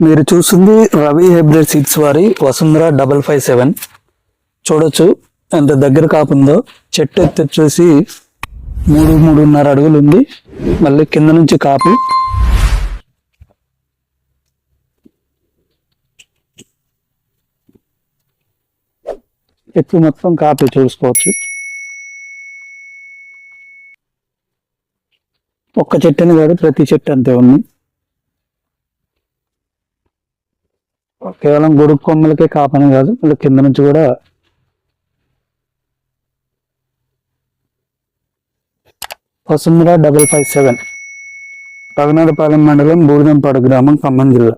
మీరు చూస్తుంది Ravi hybrid seeds వారి వసుంధర 557. చూడొచ్చు ఎంత దగ్గర కాపుందో. చెట్టు ఎత్తి వచ్చేసి 3-3.5 అడుగులు ఉంది. మళ్ళీ కింద నుంచి కాపు. చెట్టు మొత్తం కాపు చూసుకోవచ్చు. ఒక్క చెట్టుని కాదు, ప్రతి చెట్టు అంతే ఉంది. కేవలం గొడుగు కొమ్మలకే కాపని కాదు, మళ్ళీ కింద నుంచి కూడా. వసుంధర 557, రఘునాథపాలెం మండలం, బూడిదంపాడు గ్రామం, ఖమ్మం జిల్లా.